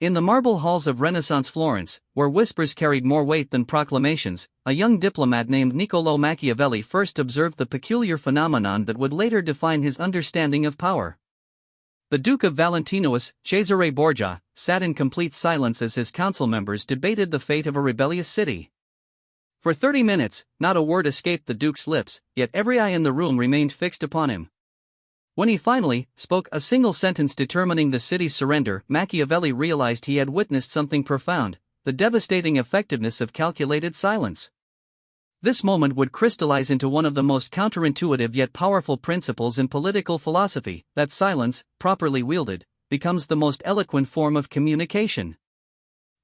In the marble halls of Renaissance Florence, where whispers carried more weight than proclamations, a young diplomat named Niccolò Machiavelli first observed the peculiar phenomenon that would later define his understanding of power. The Duke of Valentinois, Cesare Borgia, sat in complete silence as his council members debated the fate of a rebellious city. For 30 minutes, not a word escaped the Duke's lips, yet every eye in the room remained fixed upon him. When he finally spoke a single sentence determining the city's surrender, Machiavelli realized he had witnessed something profound: the devastating effectiveness of calculated silence. This moment would crystallize into one of the most counterintuitive yet powerful principles in political philosophy, that silence, properly wielded, becomes the most eloquent form of communication.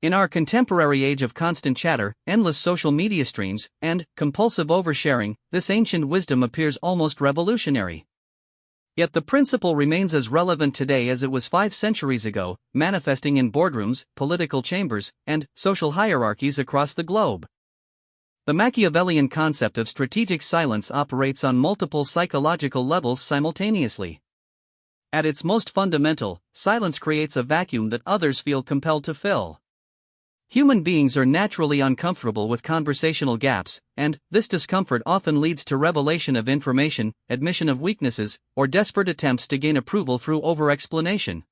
In our contemporary age of constant chatter, endless social media streams, and compulsive oversharing, this ancient wisdom appears almost revolutionary. Yet the principle remains as relevant today as it was 5 centuries ago, manifesting in boardrooms, political chambers, and social hierarchies across the globe. The Machiavellian concept of strategic silence operates on multiple psychological levels simultaneously. At its most fundamental, silence creates a vacuum that others feel compelled to fill. Human beings are naturally uncomfortable with conversational gaps, and this discomfort often leads to revelation of information, admission of weaknesses, or desperate attempts to gain approval through over-explanation.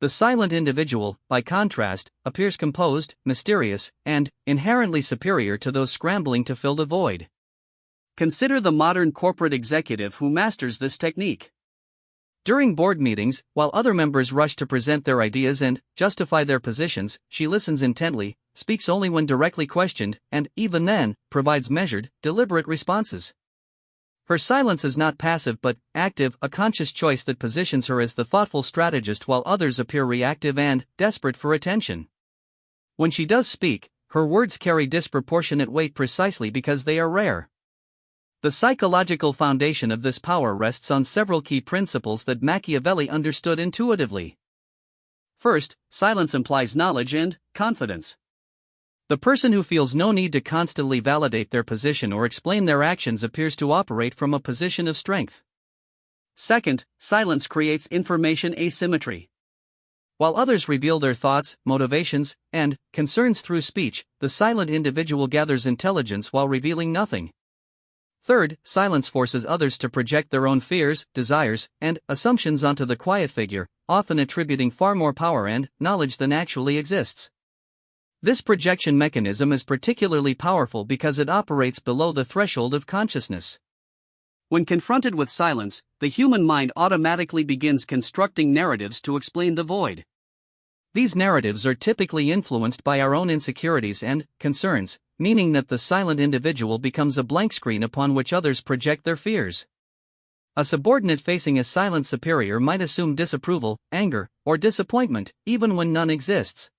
The silent individual, by contrast, appears composed, mysterious, and inherently superior to those scrambling to fill the void. Consider the modern corporate executive who masters this technique. During board meetings, while other members rush to present their ideas and justify their positions, she listens intently, speaks only when directly questioned, and, even then, provides measured, deliberate responses. Her silence is not passive but active, a conscious choice that positions her as the thoughtful strategist while others appear reactive and desperate for attention. When she does speak, her words carry disproportionate weight precisely because they are rare. The psychological foundation of this power rests on several key principles that Machiavelli understood intuitively. First, silence implies knowledge and confidence. The person who feels no need to constantly validate their position or explain their actions appears to operate from a position of strength. Second, silence creates information asymmetry. While others reveal their thoughts, motivations, and concerns through speech, the silent individual gathers intelligence while revealing nothing. Third, silence forces others to project their own fears, desires, and assumptions onto the quiet figure, often attributing far more power and knowledge than actually exists. This projection mechanism is particularly powerful because it operates below the threshold of consciousness. When confronted with silence, the human mind automatically begins constructing narratives to explain the void. These narratives are typically influenced by our own insecurities and concerns, meaning that the silent individual becomes a blank screen upon which others project their fears. A subordinate facing a silent superior might assume disapproval, anger, or disappointment, even when none exists.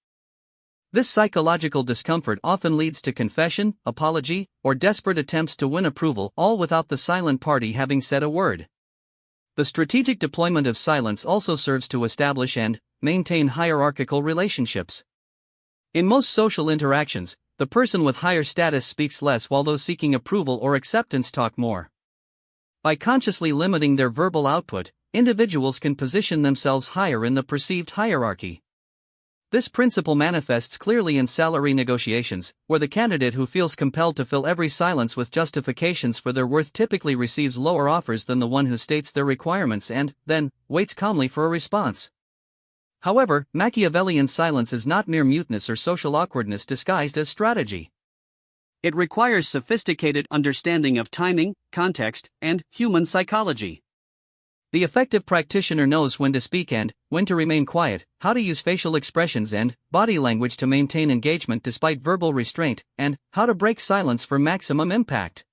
This psychological discomfort often leads to confession, apology, or desperate attempts to win approval, all without the silent party having said a word. The strategic deployment of silence also serves to establish and maintain hierarchical relationships. In most social interactions, the person with higher status speaks less while those seeking approval or acceptance talk more. By consciously limiting their verbal output, individuals can position themselves higher in the perceived hierarchy. This principle manifests clearly in salary negotiations, where the candidate who feels compelled to fill every silence with justifications for their worth typically receives lower offers than the one who states their requirements and, then, waits calmly for a response. However, Machiavellian silence is not mere muteness or social awkwardness disguised as strategy. It requires sophisticated understanding of timing, context, and human psychology. The effective practitioner knows when to speak and when to remain quiet, how to use facial expressions and body language to maintain engagement despite verbal restraint, and how to break silence for maximum impact.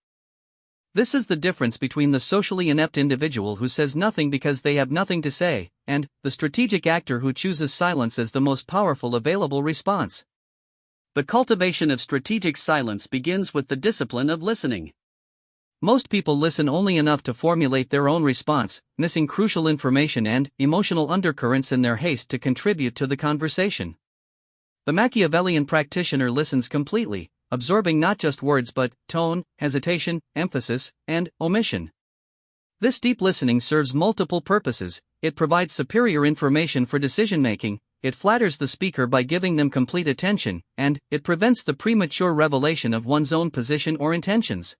This is the difference between the socially inept individual who says nothing because they have nothing to say, and the strategic actor who chooses silence as the most powerful available response. The cultivation of strategic silence begins with the discipline of listening. Most people listen only enough to formulate their own response, missing crucial information and emotional undercurrents in their haste to contribute to the conversation. The Machiavellian practitioner listens completely, absorbing not just words but tone, hesitation, emphasis, and omission. This deep listening serves multiple purposes. It provides superior information for decision-making, it flatters the speaker by giving them complete attention, and it prevents the premature revelation of one's own position or intentions.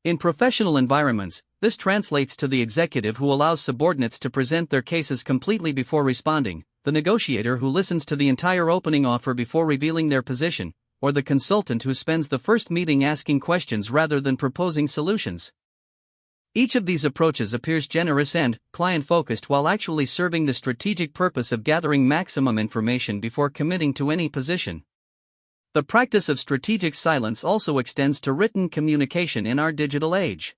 In professional environments, this translates to the executive who allows subordinates to present their cases completely before responding, the negotiator who listens to the entire opening offer before revealing their position, or the consultant who spends the first meeting asking questions rather than proposing solutions. Each of these approaches appears generous and client-focused while actually serving the strategic purpose of gathering maximum information before committing to any position. The practice of strategic silence also extends to written communication in our digital age.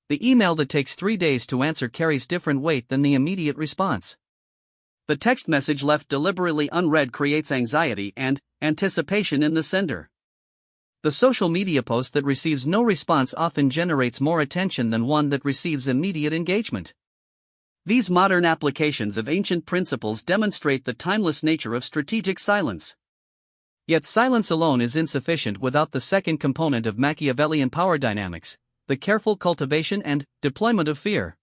The email that takes 3 days to answer carries different weight than the immediate response. The text message left deliberately unread creates anxiety and anticipation in the sender. The social media post that receives no response often generates more attention than one that receives immediate engagement. These modern applications of ancient principles demonstrate the timeless nature of strategic silence. Yet silence alone is insufficient without the second component of Machiavellian power dynamics, the careful cultivation and deployment of fear.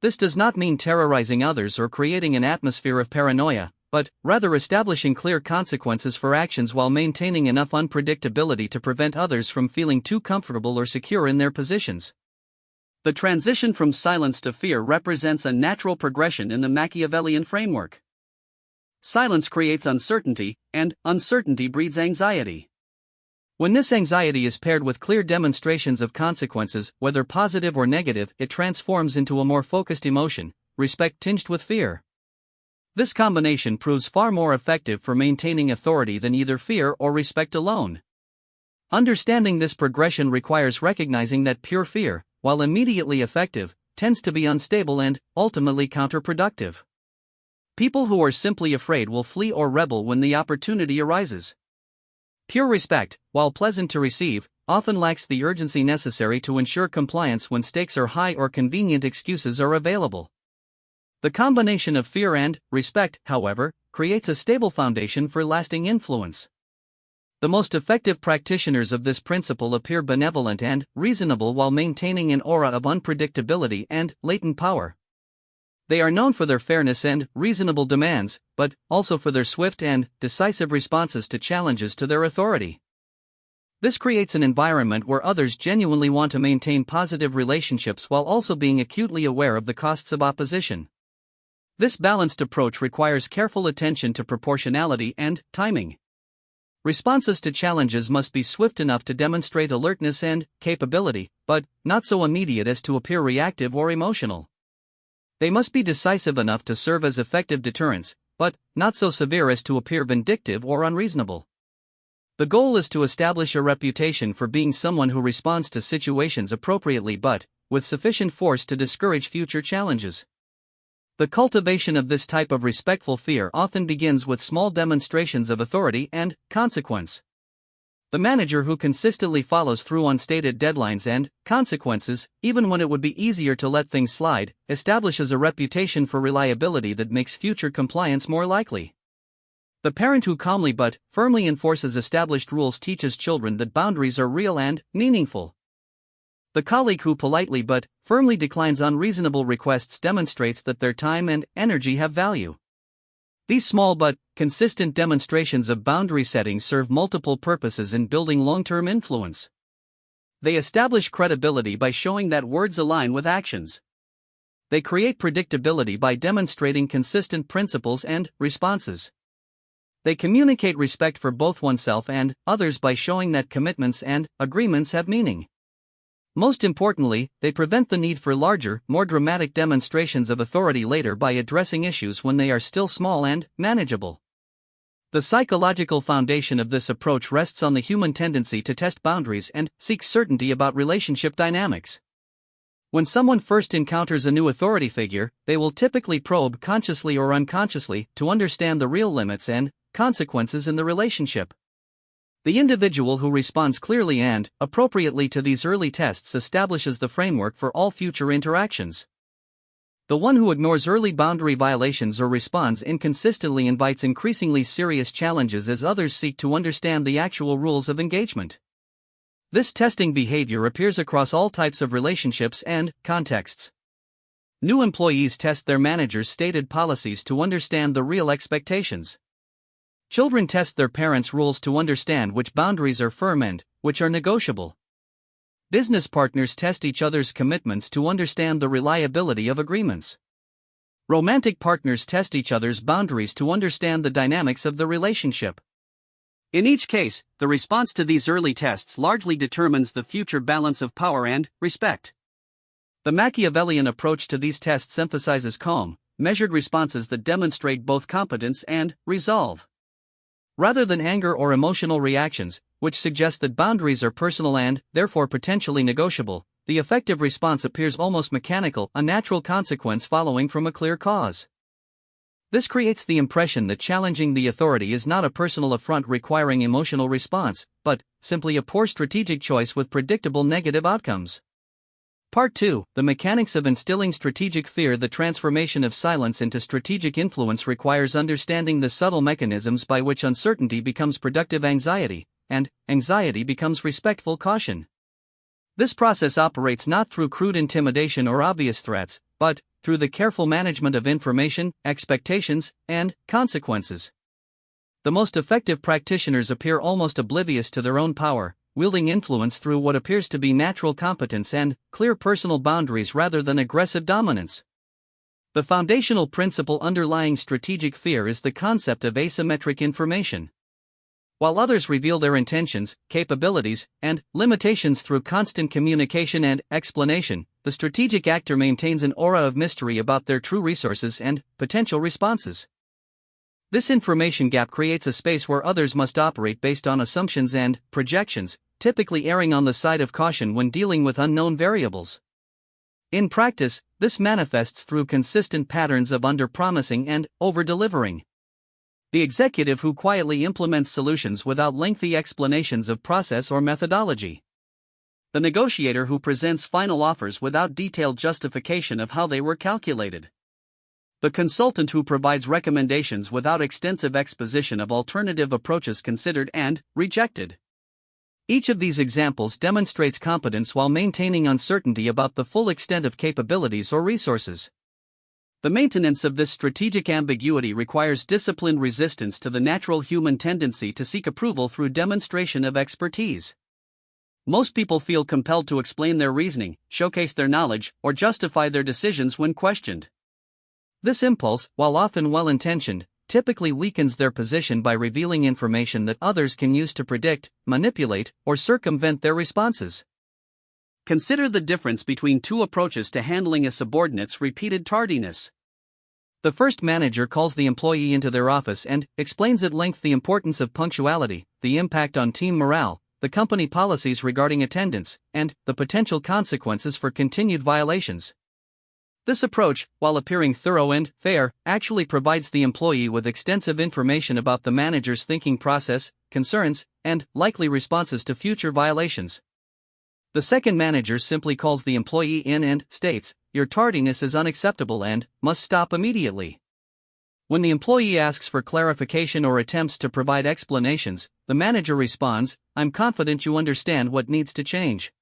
This does not mean terrorizing others or creating an atmosphere of paranoia, but rather establishing clear consequences for actions while maintaining enough unpredictability to prevent others from feeling too comfortable or secure in their positions. The transition from silence to fear represents a natural progression in the Machiavellian framework. Silence creates uncertainty, and uncertainty breeds anxiety. When this anxiety is paired with clear demonstrations of consequences, whether positive or negative, it transforms into a more focused emotion, respect tinged with fear. This combination proves far more effective for maintaining authority than either fear or respect alone. Understanding this progression requires recognizing that pure fear, while immediately effective, tends to be unstable and, ultimately, counterproductive. People who are simply afraid will flee or rebel when the opportunity arises. Pure respect, while pleasant to receive, often lacks the urgency necessary to ensure compliance when stakes are high or convenient excuses are available. The combination of fear and respect, however, creates a stable foundation for lasting influence. The most effective practitioners of this principle appear benevolent and reasonable while maintaining an aura of unpredictability and latent power. They are known for their fairness and reasonable demands, but also for their swift and decisive responses to challenges to their authority. This creates an environment where others genuinely want to maintain positive relationships while also being acutely aware of the costs of opposition. This balanced approach requires careful attention to proportionality and timing. Responses to challenges must be swift enough to demonstrate alertness and capability, but not so immediate as to appear reactive or emotional. They must be decisive enough to serve as effective deterrents, but not so severe as to appear vindictive or unreasonable. The goal is to establish a reputation for being someone who responds to situations appropriately but with sufficient force to discourage future challenges. The cultivation of this type of respectful fear often begins with small demonstrations of authority and consequence. The manager who consistently follows through on stated deadlines and consequences, even when it would be easier to let things slide, establishes a reputation for reliability that makes future compliance more likely. The parent who calmly but firmly enforces established rules teaches children that boundaries are real and meaningful. The colleague who politely but firmly declines unreasonable requests demonstrates that their time and energy have value. These small but consistent demonstrations of boundary setting serve multiple purposes in building long-term influence. They establish credibility by showing that words align with actions. They create predictability by demonstrating consistent principles and responses. They communicate respect for both oneself and others by showing that commitments and agreements have meaning. Most importantly, they prevent the need for larger, more dramatic demonstrations of authority later by addressing issues when they are still small and manageable. The psychological foundation of this approach rests on the human tendency to test boundaries and seek certainty about relationship dynamics. When someone first encounters a new authority figure, they will typically probe consciously or unconsciously to understand the real limits and consequences in the relationship. The individual who responds clearly and appropriately to these early tests establishes the framework for all future interactions. The one who ignores early boundary violations or responds inconsistently invites increasingly serious challenges as others seek to understand the actual rules of engagement. This testing behavior appears across all types of relationships and contexts. New employees test their manager's stated policies to understand the real expectations. Children test their parents' rules to understand which boundaries are firm and which are negotiable. Business partners test each other's commitments to understand the reliability of agreements. Romantic partners test each other's boundaries to understand the dynamics of the relationship. In each case, the response to these early tests largely determines the future balance of power and respect. The Machiavellian approach to these tests emphasizes calm, measured responses that demonstrate both competence and resolve, rather than anger or emotional reactions, which suggest that boundaries are personal and, therefore, potentially negotiable. The effective response appears almost mechanical, a natural consequence following from a clear cause. This creates the impression that challenging the authority is not a personal affront requiring emotional response, but simply a poor strategic choice with predictable negative outcomes. Part 2. The mechanics of instilling strategic fear. The transformation of silence into strategic influence requires understanding the subtle mechanisms by which uncertainty becomes productive anxiety, and anxiety becomes respectful caution. This process operates not through crude intimidation or obvious threats, but through the careful management of information, expectations, and consequences. The most effective practitioners appear almost oblivious to their own power, wielding influence through what appears to be natural competence and clear personal boundaries rather than aggressive dominance. The foundational principle underlying strategic fear is the concept of asymmetric information. While others reveal their intentions, capabilities, and limitations through constant communication and explanation, the strategic actor maintains an aura of mystery about their true resources and potential responses. This information gap creates a space where others must operate based on assumptions and projections, typically erring on the side of caution when dealing with unknown variables. In practice, this manifests through consistent patterns of under-promising and over-delivering. The executive who quietly implements solutions without lengthy explanations of process or methodology. The negotiator who presents final offers without detailed justification of how they were calculated. The consultant who provides recommendations without extensive exposition of alternative approaches considered and rejected. Each of these examples demonstrates competence while maintaining uncertainty about the full extent of capabilities or resources. The maintenance of this strategic ambiguity requires disciplined resistance to the natural human tendency to seek approval through demonstration of expertise. Most people feel compelled to explain their reasoning, showcase their knowledge, or justify their decisions when questioned. This impulse, while often well-intentioned, typically weakens their position by revealing information that others can use to predict, manipulate, or circumvent their responses. Consider the difference between two approaches to handling a subordinate's repeated tardiness. The first manager calls the employee into their office and explains at length the importance of punctuality, the impact on team morale, the company policies regarding attendance, and the potential consequences for continued violations. This approach, while appearing thorough and fair, actually provides the employee with extensive information about the manager's thinking process, concerns, and likely responses to future violations. The second manager simply calls the employee in and states, "Your tardiness is unacceptable and must stop immediately." When the employee asks for clarification or attempts to provide explanations, the manager responds, "I'm confident you understand what needs to change."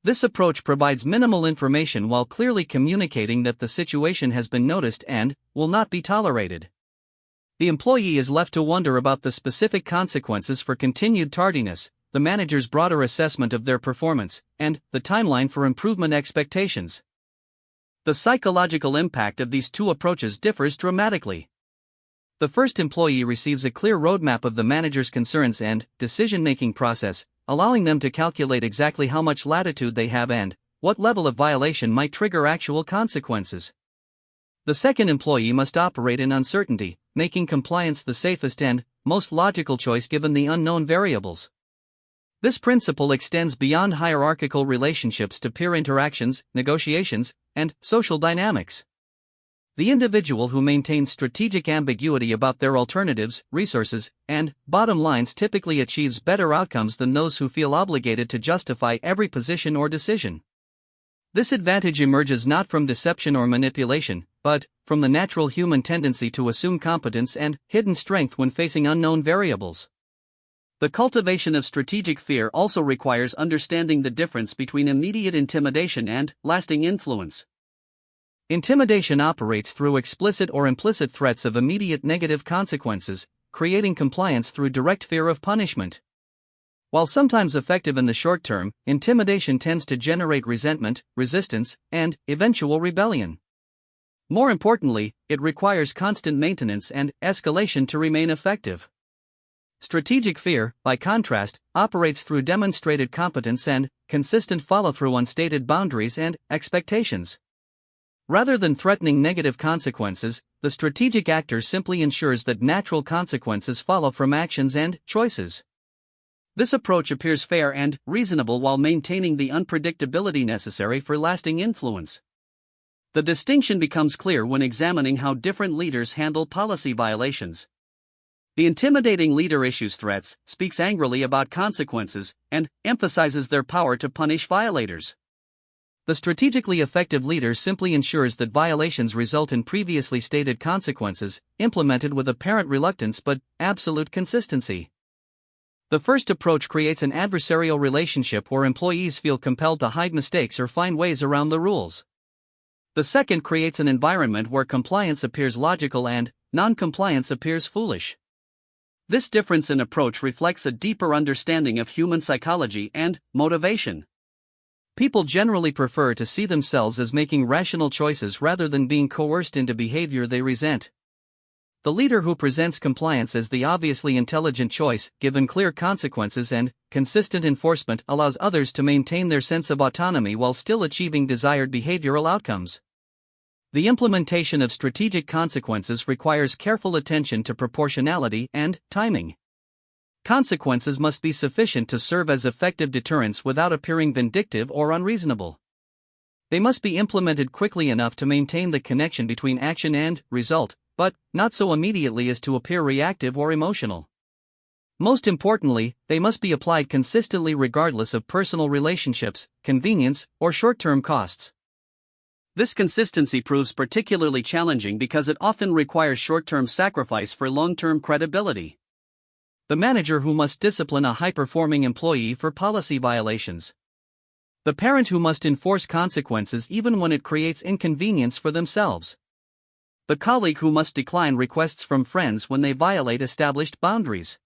This approach provides minimal information while clearly communicating that the situation has been noticed and will not be tolerated. The employee is left to wonder about the specific consequences for continued tardiness, the manager's broader assessment of their performance, and the timeline for improvement expectations. The psychological impact of these two approaches differs dramatically. The first employee receives a clear roadmap of the manager's concerns and decision-making process, allowing them to calculate exactly how much latitude they have and what level of violation might trigger actual consequences. The second employee must operate in uncertainty, making compliance the safest and most logical choice given the unknown variables. This principle extends beyond hierarchical relationships to peer interactions, negotiations, and social dynamics. The individual who maintains strategic ambiguity about their alternatives, resources, and bottom lines typically achieves better outcomes than those who feel obligated to justify every position or decision. This advantage emerges not from deception or manipulation, but from the natural human tendency to assume competence and hidden strength when facing unknown variables. The cultivation of strategic fear also requires understanding the difference between immediate intimidation and lasting influence. Intimidation operates through explicit or implicit threats of immediate negative consequences, creating compliance through direct fear of punishment. While sometimes effective in the short term, intimidation tends to generate resentment, resistance, and eventual rebellion. More importantly, it requires constant maintenance and escalation to remain effective. Strategic fear, by contrast, operates through demonstrated competence and consistent follow-through on stated boundaries and expectations. Rather than threatening negative consequences, the strategic actor simply ensures that natural consequences follow from actions and choices. This approach appears fair and reasonable while maintaining the unpredictability necessary for lasting influence. The distinction becomes clear when examining how different leaders handle policy violations. The intimidating leader issues threats, speaks angrily about consequences, and emphasizes their power to punish violators. The strategically effective leader simply ensures that violations result in previously stated consequences, implemented with apparent reluctance but absolute consistency. The first approach creates an adversarial relationship where employees feel compelled to hide mistakes or find ways around the rules. The second creates an environment where compliance appears logical and non-compliance appears foolish. This difference in approach reflects a deeper understanding of human psychology and motivation. People generally prefer to see themselves as making rational choices rather than being coerced into behavior they resent. The leader who presents compliance as the obviously intelligent choice, given clear consequences and consistent enforcement, allows others to maintain their sense of autonomy while still achieving desired behavioral outcomes. The implementation of strategic consequences requires careful attention to proportionality and timing. Consequences must be sufficient to serve as effective deterrents without appearing vindictive or unreasonable. They must be implemented quickly enough to maintain the connection between action and result, but not so immediately as to appear reactive or emotional. Most importantly, they must be applied consistently regardless of personal relationships, convenience, or short-term costs. This consistency proves particularly challenging because it often requires short-term sacrifice for long-term credibility. The manager who must discipline a high-performing employee for policy violations. The parent who must enforce consequences even when it creates inconvenience for themselves. The colleague who must decline requests from friends when they violate established boundaries.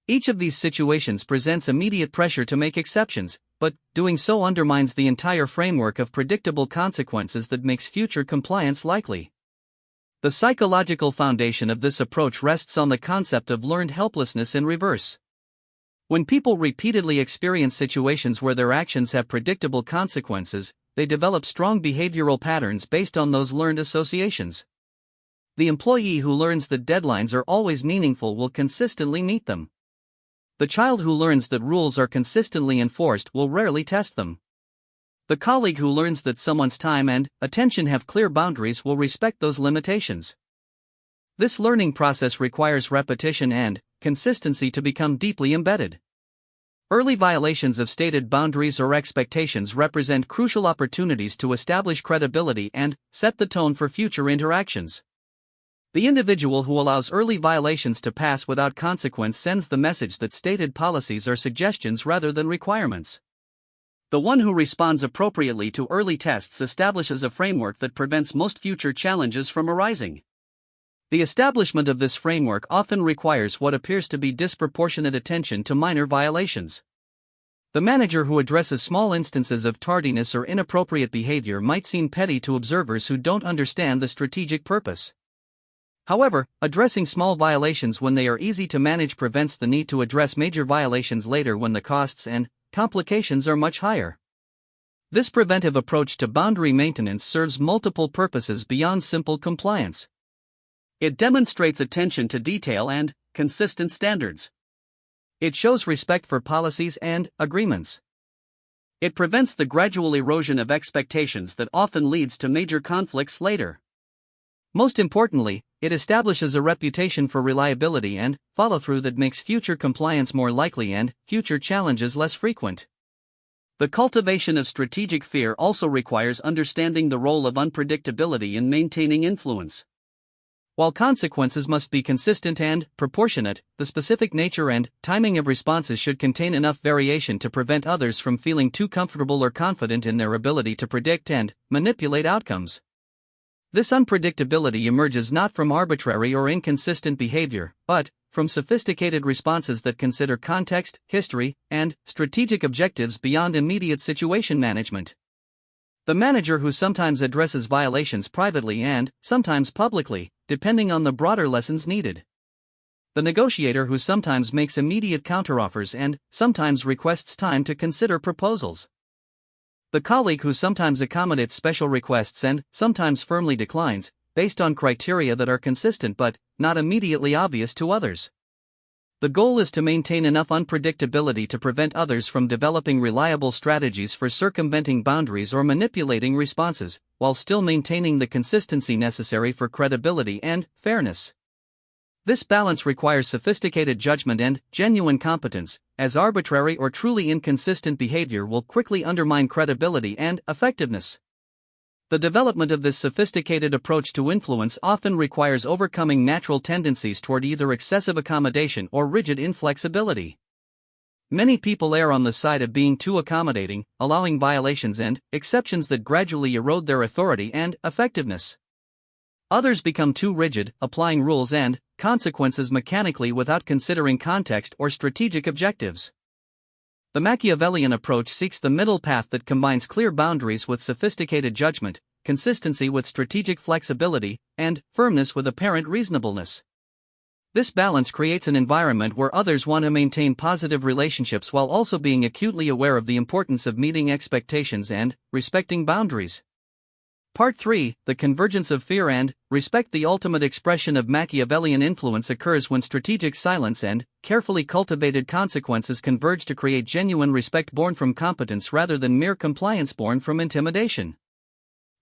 Each of these situations presents immediate pressure to make exceptions, but doing so undermines the entire framework of predictable consequences that makes future compliance likely. The psychological foundation of this approach rests on the concept of learned helplessness in reverse. When people repeatedly experience situations where their actions have predictable consequences, they develop strong behavioral patterns based on those learned associations. The employee who learns that deadlines are always meaningful will consistently meet them. The child who learns that rules are consistently enforced will rarely test them. The colleague who learns that someone's time and attention have clear boundaries will respect those limitations. This learning process requires repetition and consistency to become deeply embedded. Early violations of stated boundaries or expectations represent crucial opportunities to establish credibility and set the tone for future interactions. The individual who allows early violations to pass without consequence sends the message that stated policies are suggestions rather than requirements. The one who responds appropriately to early tests establishes a framework that prevents most future challenges from arising. The establishment of this framework often requires what appears to be disproportionate attention to minor violations. The manager who addresses small instances of tardiness or inappropriate behavior might seem petty to observers who don't understand the strategic purpose. However, addressing small violations when they are easy to manage prevents the need to address major violations later when the costs and complications are much higher. This preventive approach to boundary maintenance serves multiple purposes beyond simple compliance. It demonstrates attention to detail and consistent standards. It shows respect for policies and agreements. It prevents the gradual erosion of expectations that often leads to major conflicts later. Most importantly, it establishes a reputation for reliability and follow-through that makes future compliance more likely and future challenges less frequent. The cultivation of strategic fear also requires understanding the role of unpredictability in maintaining influence. While consequences must be consistent and proportionate, the specific nature and timing of responses should contain enough variation to prevent others from feeling too comfortable or confident in their ability to predict and manipulate outcomes. This unpredictability emerges not from arbitrary or inconsistent behavior, but from sophisticated responses that consider context, history, and strategic objectives beyond immediate situation management. The manager who sometimes addresses violations privately and sometimes publicly, depending on the broader lessons needed. The negotiator who sometimes makes immediate counteroffers and sometimes requests time to consider proposals. The colleague who sometimes accommodates special requests and sometimes firmly declines, based on criteria that are consistent but not immediately obvious to others. The goal is to maintain enough unpredictability to prevent others from developing reliable strategies for circumventing boundaries or manipulating responses, while still maintaining the consistency necessary for credibility and fairness. This balance requires sophisticated judgment and genuine competence, as arbitrary or truly inconsistent behavior will quickly undermine credibility and effectiveness. The development of this sophisticated approach to influence often requires overcoming natural tendencies toward either excessive accommodation or rigid inflexibility. Many people err on the side of being too accommodating, allowing violations and exceptions that gradually erode their authority and effectiveness. Others become too rigid, applying rules and consequences mechanically without considering context or strategic objectives. The Machiavellian approach seeks the middle path that combines clear boundaries with sophisticated judgment, consistency with strategic flexibility, and firmness with apparent reasonableness. This balance creates an environment where others want to maintain positive relationships while also being acutely aware of the importance of meeting expectations and respecting boundaries. Part 3, The Convergence of Fear and Respect. The ultimate expression of Machiavellian influence occurs when strategic silence and carefully cultivated consequences converge to create genuine respect born from competence rather than mere compliance born from intimidation.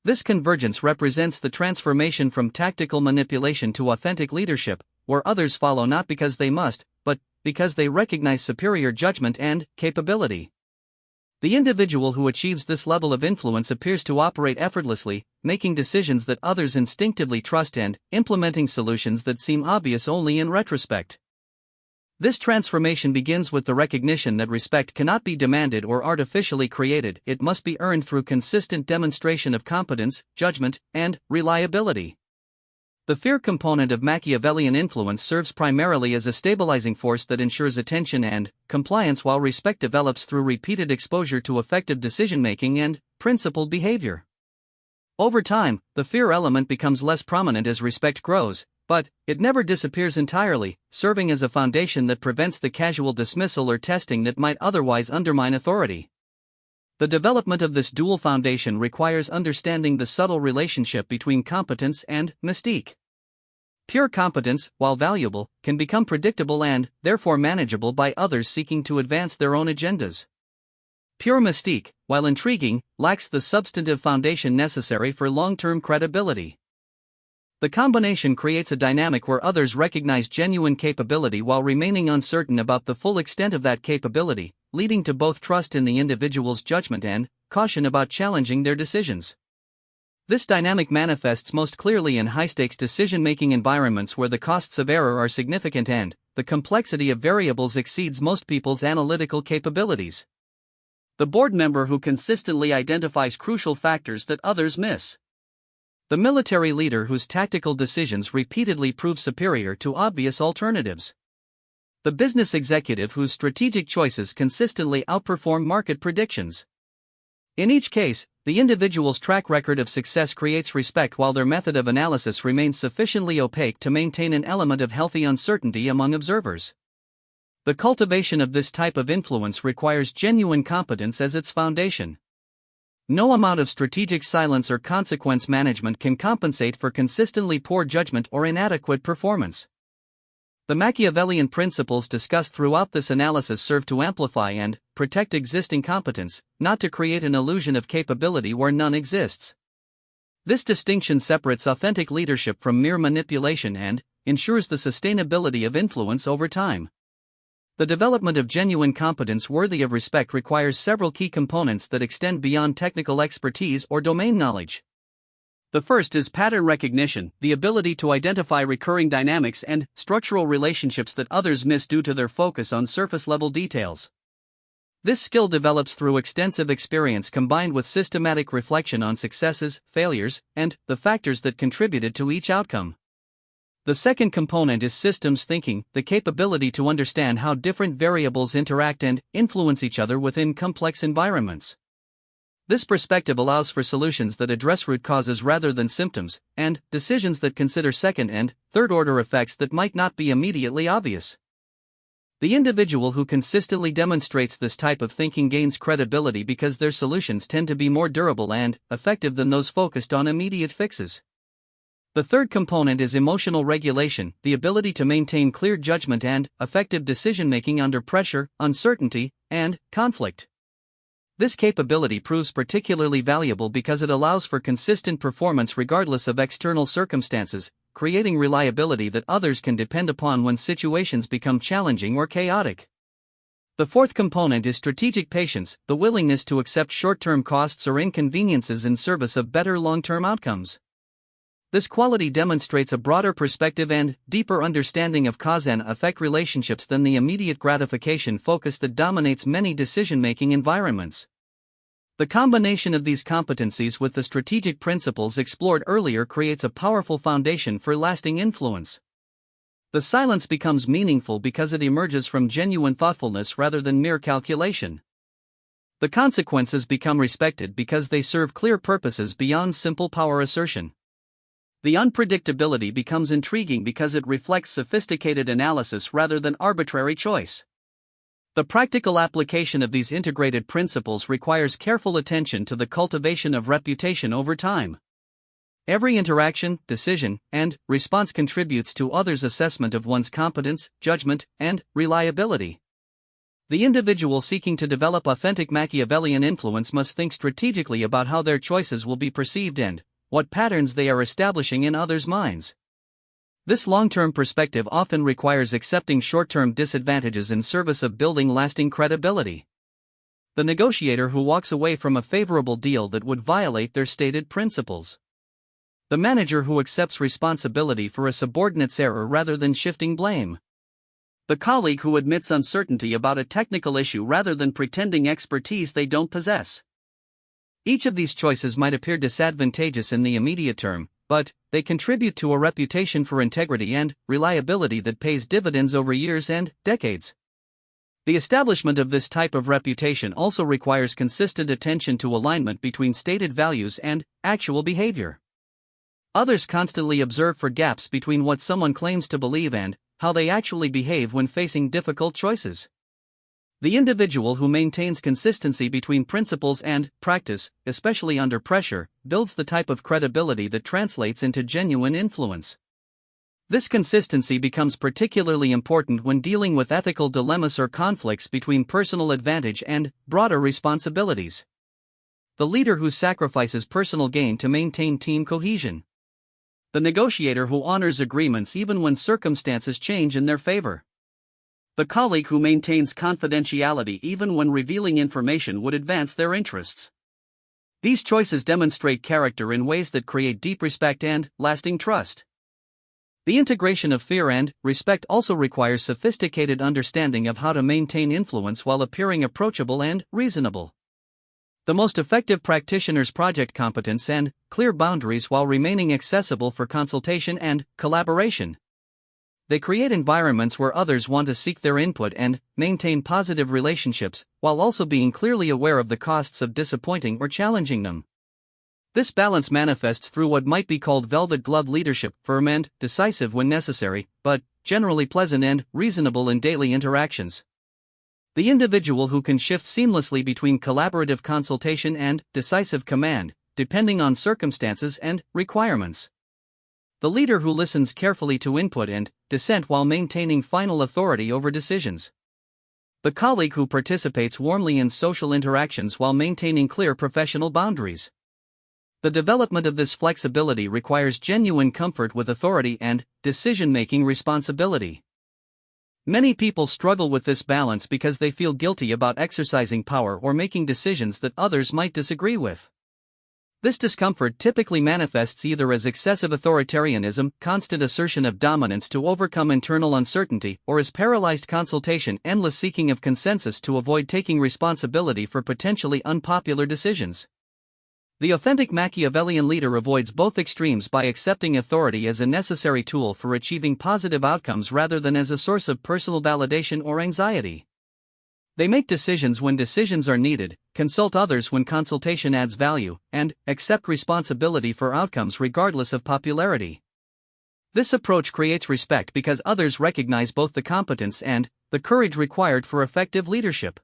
This convergence represents the transformation from tactical manipulation to authentic leadership, where others follow not because they must, but because they recognize superior judgment and capability. The individual who achieves this level of influence appears to operate effortlessly, making decisions that others instinctively trust and implementing solutions that seem obvious only in retrospect. This transformation begins with the recognition that respect cannot be demanded or artificially created. It must be earned through consistent demonstration of competence, judgment, and reliability. The fear component of Machiavellian influence serves primarily as a stabilizing force that ensures attention and compliance, while respect develops through repeated exposure to effective decision-making and principled behavior. Over time, the fear element becomes less prominent as respect grows, but it never disappears entirely, serving as a foundation that prevents the casual dismissal or testing that might otherwise undermine authority. The development of this dual foundation requires understanding the subtle relationship between competence and mystique. Pure competence, while valuable, can become predictable and, therefore, manageable by others seeking to advance their own agendas. Pure mystique, while intriguing, lacks the substantive foundation necessary for long-term credibility. The combination creates a dynamic where others recognize genuine capability while remaining uncertain about the full extent of that capability, leading to both trust in the individual's judgment and caution about challenging their decisions. This dynamic manifests most clearly in high-stakes decision-making environments where the costs of error are significant and the complexity of variables exceeds most people's analytical capabilities. The board member who consistently identifies crucial factors that others miss. The military leader whose tactical decisions repeatedly prove superior to obvious alternatives. The business executive whose strategic choices consistently outperform market predictions. In each case, the individual's track record of success creates respect while their method of analysis remains sufficiently opaque to maintain an element of healthy uncertainty among observers. The cultivation of this type of influence requires genuine competence as its foundation. No amount of strategic silence or consequence management can compensate for consistently poor judgment or inadequate performance. The Machiavellian principles discussed throughout this analysis serve to amplify and protect existing competence, not to create an illusion of capability where none exists. This distinction separates authentic leadership from mere manipulation and ensures the sustainability of influence over time. The development of genuine competence worthy of respect requires several key components that extend beyond technical expertise or domain knowledge. The first is pattern recognition, the ability to identify recurring dynamics and structural relationships that others miss due to their focus on surface-level details. This skill develops through extensive experience combined with systematic reflection on successes, failures, and the factors that contributed to each outcome. The second component is systems thinking, the capability to understand how different variables interact and influence each other within complex environments. This perspective allows for solutions that address root causes rather than symptoms, and decisions that consider second and third-order effects that might not be immediately obvious. The individual who consistently demonstrates this type of thinking gains credibility because their solutions tend to be more durable and effective than those focused on immediate fixes. The third component is emotional regulation, the ability to maintain clear judgment and effective decision-making under pressure, uncertainty, and conflict. This capability proves particularly valuable because it allows for consistent performance regardless of external circumstances, creating reliability that others can depend upon when situations become challenging or chaotic. The fourth component is strategic patience, the willingness to accept short-term costs or inconveniences in service of better long-term outcomes. This quality demonstrates a broader perspective and deeper understanding of cause and effect relationships than the immediate gratification focus that dominates many decision-making environments. The combination of these competencies with the strategic principles explored earlier creates a powerful foundation for lasting influence. The silence becomes meaningful because it emerges from genuine thoughtfulness rather than mere calculation. The consequences become respected because they serve clear purposes beyond simple power assertion. The unpredictability becomes intriguing because it reflects sophisticated analysis rather than arbitrary choice. The practical application of these integrated principles requires careful attention to the cultivation of reputation over time. Every interaction, decision, and response contributes to others' assessment of one's competence, judgment, and reliability. The individual seeking to develop authentic Machiavellian influence must think strategically about how their choices will be perceived and what patterns they are establishing in others' minds. This long-term perspective often requires accepting short-term disadvantages in service of building lasting credibility. The negotiator who walks away from a favorable deal that would violate their stated principles. The manager who accepts responsibility for a subordinate's error rather than shifting blame. The colleague who admits uncertainty about a technical issue rather than pretending expertise they don't possess. Each of these choices might appear disadvantageous in the immediate term, but they contribute to a reputation for integrity and reliability that pays dividends over years and decades. The establishment of this type of reputation also requires consistent attention to alignment between stated values and actual behavior. Others constantly observe for gaps between what someone claims to believe and how they actually behave when facing difficult choices. The individual who maintains consistency between principles and practice, especially under pressure, builds the type of credibility that translates into genuine influence. This consistency becomes particularly important when dealing with ethical dilemmas or conflicts between personal advantage and broader responsibilities. The leader who sacrifices personal gain to maintain team cohesion. The negotiator who honors agreements even when circumstances change in their favor. The colleague who maintains confidentiality even when revealing information would advance their interests. These choices demonstrate character in ways that create deep respect and lasting trust. The integration of fear and respect also requires sophisticated understanding of how to maintain influence while appearing approachable and reasonable. The most effective practitioners project competence and clear boundaries while remaining accessible for consultation and collaboration. They create environments where others want to seek their input and maintain positive relationships, while also being clearly aware of the costs of disappointing or challenging them. This balance manifests through what might be called velvet-glove leadership, firm and decisive when necessary, but generally pleasant and reasonable in daily interactions. The individual who can shift seamlessly between collaborative consultation and decisive command, depending on circumstances and requirements. The leader who listens carefully to input and dissent while maintaining final authority over decisions. The colleague who participates warmly in social interactions while maintaining clear professional boundaries. The development of this flexibility requires genuine comfort with authority and decision-making responsibility. Many people struggle with this balance because they feel guilty about exercising power or making decisions that others might disagree with. This discomfort typically manifests either as excessive authoritarianism, constant assertion of dominance to overcome internal uncertainty, or as paralyzed consultation, endless seeking of consensus to avoid taking responsibility for potentially unpopular decisions. The authentic Machiavellian leader avoids both extremes by accepting authority as a necessary tool for achieving positive outcomes rather than as a source of personal validation or anxiety. They make decisions when decisions are needed, consult others when consultation adds value, and accept responsibility for outcomes regardless of popularity. This approach creates respect because others recognize both the competence and the courage required for effective leadership.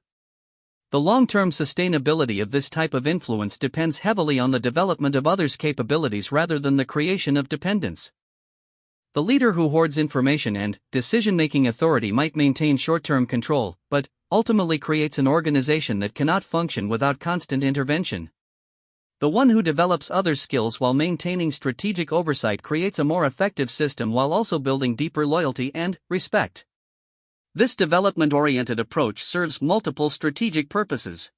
The long-term sustainability of this type of influence depends heavily on the development of others' capabilities rather than the creation of dependence. The leader who hoards information and decision-making authority might maintain short-term control, but ultimately creates an organization that cannot function without constant intervention. The one who develops others' skills while maintaining strategic oversight creates a more effective system while also building deeper loyalty and respect. This development-oriented approach serves multiple strategic purposes.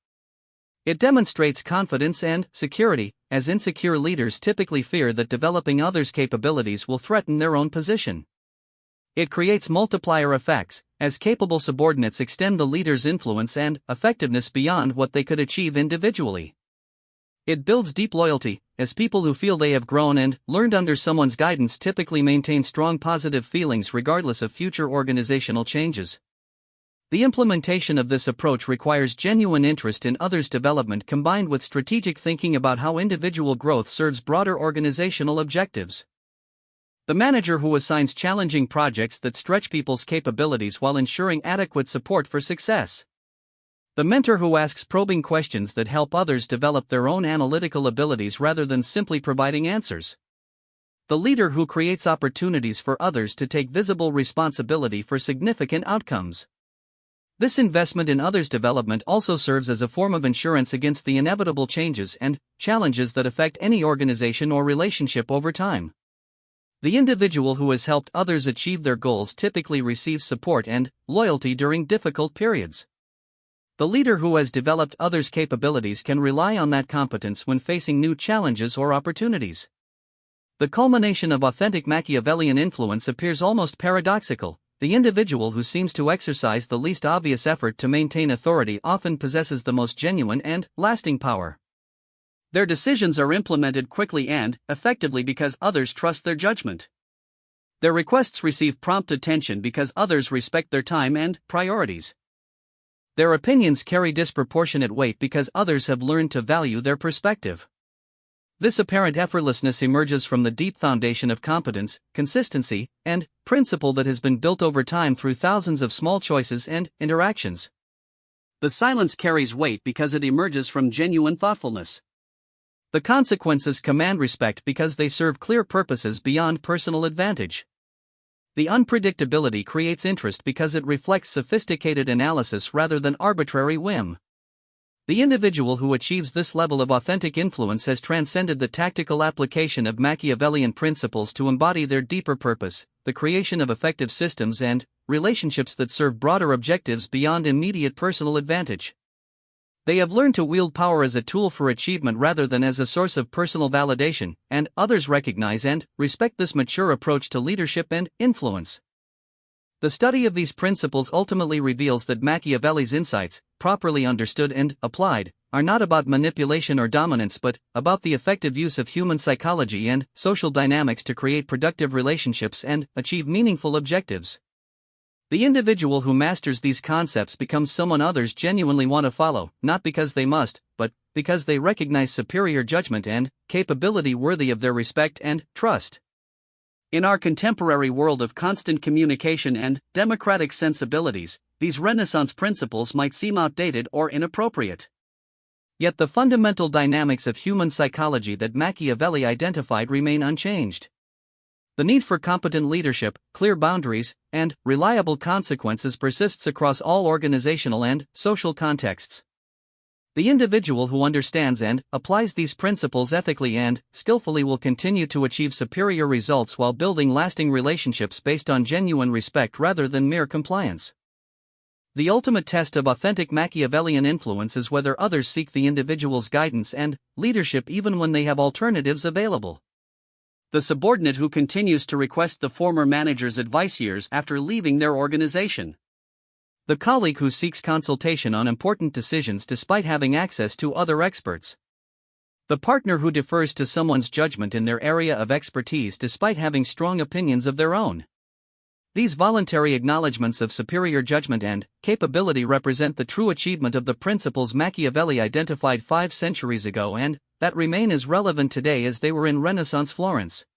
It demonstrates confidence and security, as insecure leaders typically fear that developing others' capabilities will threaten their own position. It creates multiplier effects, as capable subordinates extend the leader's influence and effectiveness beyond what they could achieve individually. It builds deep loyalty, as people who feel they have grown and learned under someone's guidance typically maintain strong positive feelings regardless of future organizational changes. The implementation of this approach requires genuine interest in others' development combined with strategic thinking about how individual growth serves broader organizational objectives. The manager who assigns challenging projects that stretch people's capabilities while ensuring adequate support for success. The mentor who asks probing questions that help others develop their own analytical abilities rather than simply providing answers. The leader who creates opportunities for others to take visible responsibility for significant outcomes. This investment in others' development also serves as a form of insurance against the inevitable changes and challenges that affect any organization or relationship over time. The individual who has helped others achieve their goals typically receives support and loyalty during difficult periods. The leader who has developed others' capabilities can rely on that competence when facing new challenges or opportunities. The culmination of authentic Machiavellian influence appears almost paradoxical. The individual who seems to exercise the least obvious effort to maintain authority often possesses the most genuine and lasting power. Their decisions are implemented quickly and effectively because others trust their judgment. Their requests receive prompt attention because others respect their time and priorities. Their opinions carry disproportionate weight because others have learned to value their perspective. This apparent effortlessness emerges from the deep foundation of competence, consistency, and principle that has been built over time through thousands of small choices and interactions. The silence carries weight because it emerges from genuine thoughtfulness. The consequences command respect because they serve clear purposes beyond personal advantage. The unpredictability creates interest because it reflects sophisticated analysis rather than arbitrary whim. The individual who achieves this level of authentic influence has transcended the tactical application of Machiavellian principles to embody their deeper purpose, the creation of effective systems and relationships that serve broader objectives beyond immediate personal advantage. They have learned to wield power as a tool for achievement rather than as a source of personal validation, and others recognize and respect this mature approach to leadership and influence. The study of these principles ultimately reveals that Machiavelli's insights, properly understood and applied, are not about manipulation or dominance but about the effective use of human psychology and social dynamics to create productive relationships and achieve meaningful objectives. The individual who masters these concepts becomes someone others genuinely want to follow, not because they must, but because they recognize superior judgment and capability worthy of their respect and trust. In our contemporary world of constant communication and democratic sensibilities, these Renaissance principles might seem outdated or inappropriate. Yet the fundamental dynamics of human psychology that Machiavelli identified remain unchanged. The need for competent leadership, clear boundaries, and reliable consequences persists across all organizational and social contexts. The individual who understands and applies these principles ethically and skillfully will continue to achieve superior results while building lasting relationships based on genuine respect rather than mere compliance. The ultimate test of authentic Machiavellian influence is whether others seek the individual's guidance and leadership even when they have alternatives available. The subordinate who continues to request the former manager's advice years after leaving their organization. The colleague who seeks consultation on important decisions despite having access to other experts. The partner who defers to someone's judgment in their area of expertise despite having strong opinions of their own. These voluntary acknowledgments of superior judgment and capability represent the true achievement of the principles Machiavelli identified 5 centuries ago and that remain as relevant today as they were in Renaissance Florence.